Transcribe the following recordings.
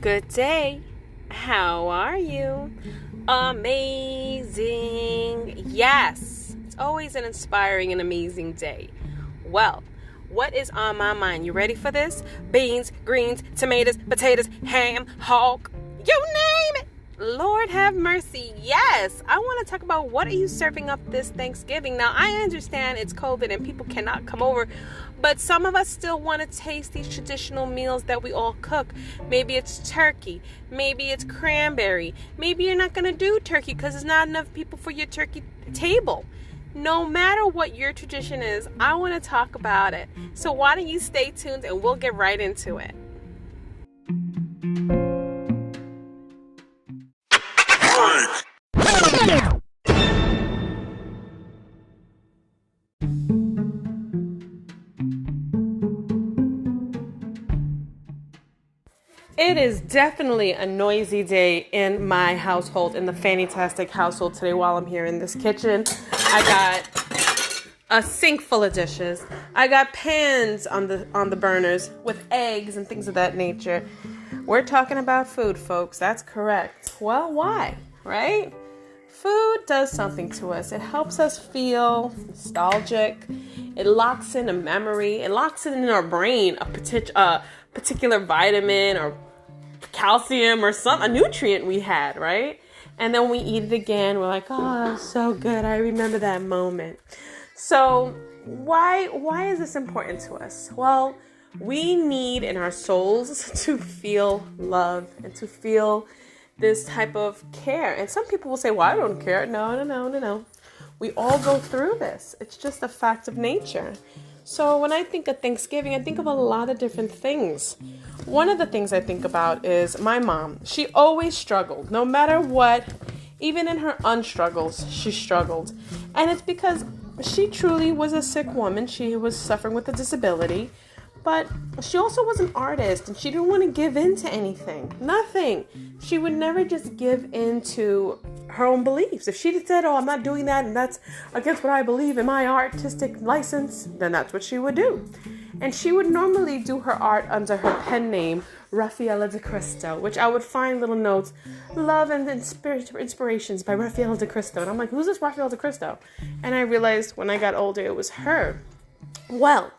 Good day. How are you? Amazing. Yes. It's always an inspiring and amazing day. Well, what is on my mind? You ready for this? Beans, greens, tomatoes, potatoes, ham, hog. You name it. Lord have mercy. Yes. I want to talk about what are you serving up this Thanksgiving. Now, I understand it's COVID and people cannot come over, but some of us still want to taste these traditional meals that we all cook. Maybe it's turkey. Maybe it's cranberry. Maybe you're not going to do turkey because there's not enough people for your turkey table. No matter what your tradition is, I want to talk about it. So why don't you stay tuned and we'll get right into it. It is definitely a noisy day in my household, in the Fannytastic household today while I'm here in this kitchen. I got a sink full of dishes. I got pans on the burners with eggs and things of that nature. We're talking about food, folks. That's correct. Well, why? Right? Food does something to us. It helps us feel nostalgic. It locks in a memory. It locks in our brain a particular vitamin or calcium or a nutrient we had, right? And then we eat it again. We're like, oh, so good. I remember that moment. So why is this important to us? Well, we need in our souls to feel love and to feel this type of care. And some people will say, well, I don't care. No. We all go through this. It's just a fact of nature. So when I think of Thanksgiving, I think of a lot of different things. One of the things I think about is my mom. She always struggled. No matter what, even in her unstruggles, she struggled. And it's because she truly was a sick woman. She was suffering with a disability. But she also was an artist, and she didn't want to give in to anything. Nothing. She would never just give in to her own beliefs. If she said, oh, I'm not doing that, and that's against what I believe in my artistic license, then that's what she would do. And she would normally do her art under her pen name, Raffaella de Cristo, which I would find little notes, love and inspirations by Raffaella de Cristo. And I'm like, who's this Raffaella de Cristo? And I realized when I got older, it was her. Well,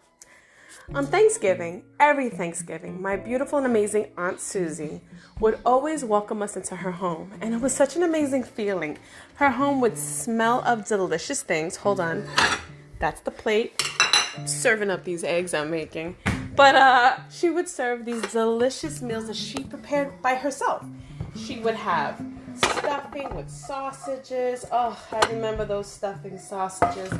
on Thanksgiving, every Thanksgiving, my beautiful and amazing Aunt Susie would always welcome us into her home. And it was such an amazing feeling. Her home would smell of delicious things. Hold on. That's the plate. I'm serving up these eggs I'm making. But she would serve these delicious meals that she prepared by herself. She would have stuffing with sausages. Oh, I remember those stuffing sausages.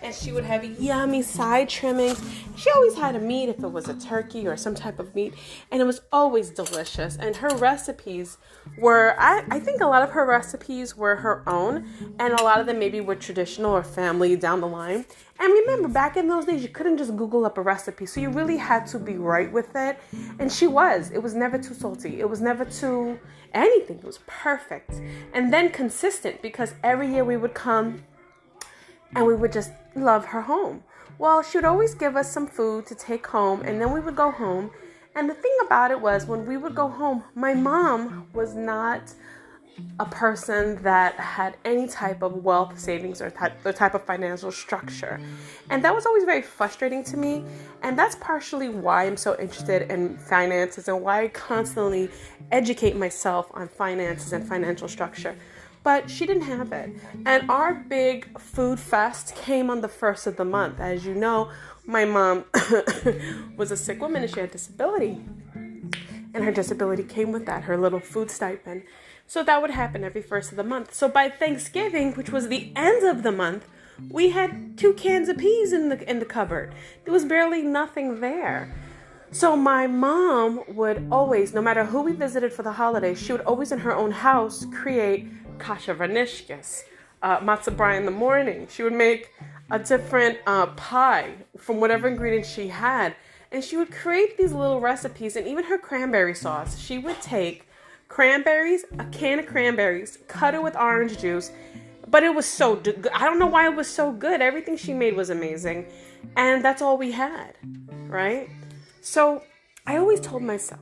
And she would have yummy side trimmings. She always had a meat if it was a turkey or some type of meat. And it was always delicious. And her recipes were, I think a lot of her recipes were her own. And a lot of them maybe were traditional or family down the line. And remember, back in those days, you couldn't just Google up a recipe. So you really had to be right with it. And she was. It was never too salty. It was never too anything. It was perfect. And then consistent, because every year we would come and we would just love her home. Well, she would always give us some food to take home, and then we would go home. And the thing about it was, when we would go home, my mom was not a person that had any type of wealth savings or type of financial structure. And that was always very frustrating to me. And that's partially why I'm so interested in finances and why I constantly educate myself on finances and financial structure. But she didn't have it. And our big food fest came on the first of the month. As you know, my mom was a sick woman and she had disability. And her disability came with that, her little food stipend. So that would happen every first of the month. So by Thanksgiving, which was the end of the month, we had 2 cans of peas in the cupboard. There was barely nothing there. So my mom would always, no matter who we visited for the holidays, she would always in her own house create kasha vernishkes, matzah brei in the morning. She would make a different pie from whatever ingredients she had. And she would create these little recipes, and even her cranberry sauce. She would take cranberries, a can of cranberries, cut it with orange juice, but it was so good. I don't know why it was so good. Everything she made was amazing. And that's all we had, right? So I always told myself,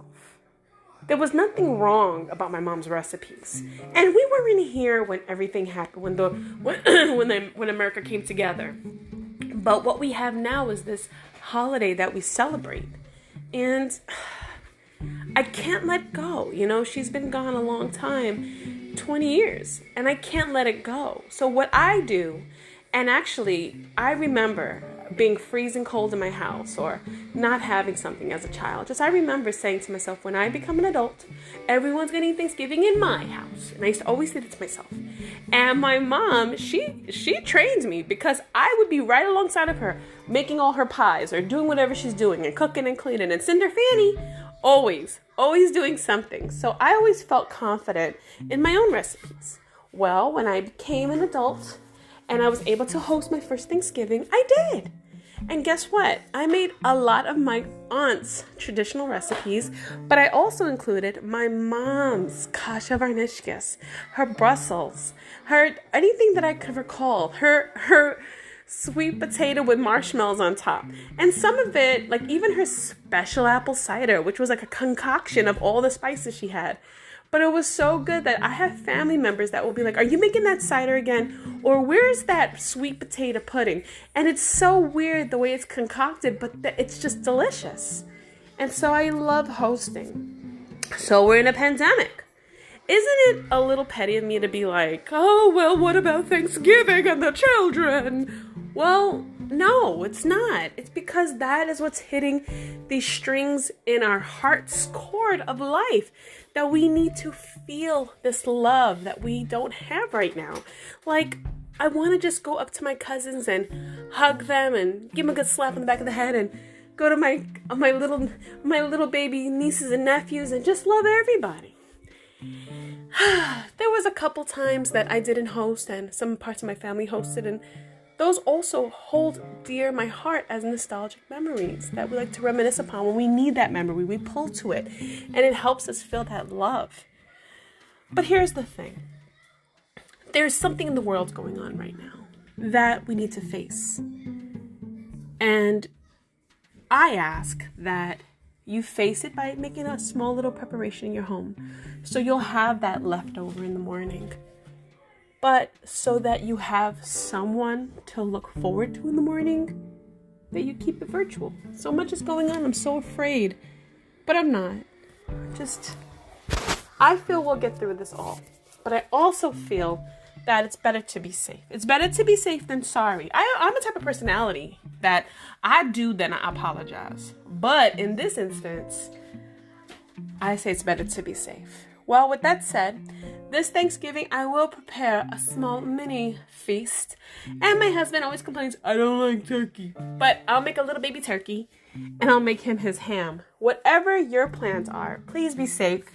there was nothing wrong about my mom's recipes. And we weren't here when everything happened, when America came together. But what we have now is this holiday that we celebrate. And I can't let go. You know, she's been gone a long time, 20 years, and I can't let it go. So what I do, and actually, I remember being freezing cold in my house or not having something as a child. I remember saying to myself, when I become an adult, everyone's going to eat Thanksgiving in my house. And I used to always say that to myself. And my mom, she trained me because I would be right alongside of her, making all her pies or doing whatever she's doing and cooking and cleaning. And Cinder Fanny, always doing something. So I always felt confident in my own recipes. Well, when I became an adult and I was able to host my first Thanksgiving, I did. And guess what? I made a lot of my aunt's traditional recipes, but I also included my mom's kasha varnishkis, her Brussels, her anything that I could recall, her sweet potato with marshmallows on top. And some of it, like even her special apple cider, which was like a concoction of all the spices she had. But it was so good that I have family members that will be like, are you making that cider again? Or where's that sweet potato pudding? And it's so weird the way it's concocted, but it's just delicious. And so I love hosting. So we're in a pandemic. Isn't it a little petty of me to be like, oh, well, what about Thanksgiving and the children? Well, no, it's not. It's because that is what's hitting these strings in our heart's chord of life. That we need to feel this love that we don't have right now. Like, I want to just go up to my cousins and hug them and give them a good slap on the back of the head and go to my little baby nieces and nephews and just love everybody. There was a couple times that I didn't host and some parts of my family hosted, and those also hold dear my heart as nostalgic memories that we like to reminisce upon. When we need that memory, we pull to it, and it helps us feel that love. But here's the thing. There's something in the world going on right now that we need to face. And I ask that you face it by making a small little preparation in your home, so you'll have that left over in the morning. But so that you have someone to look forward to in the morning, that you keep it virtual. So much is going on. I'm so afraid. But I'm not. I feel we'll get through this all. But I also feel that it's better to be safe. It's better to be safe than sorry. I'm a type of personality that I do, then I apologize. But in this instance, I say it's better to be safe. Well, with that said, this Thanksgiving, I will prepare a small mini feast. And my husband always complains, I don't like turkey. But I'll make a little baby turkey, and I'll make him his ham. Whatever your plans are, please be safe.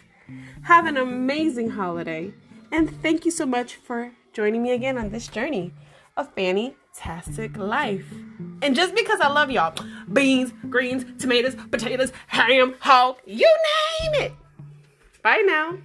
Have an amazing holiday. And thank you so much for joining me again on this journey of Fannytastic Life. And just because I love y'all, beans, greens, tomatoes, potatoes, ham, hog, you name it. Bye now.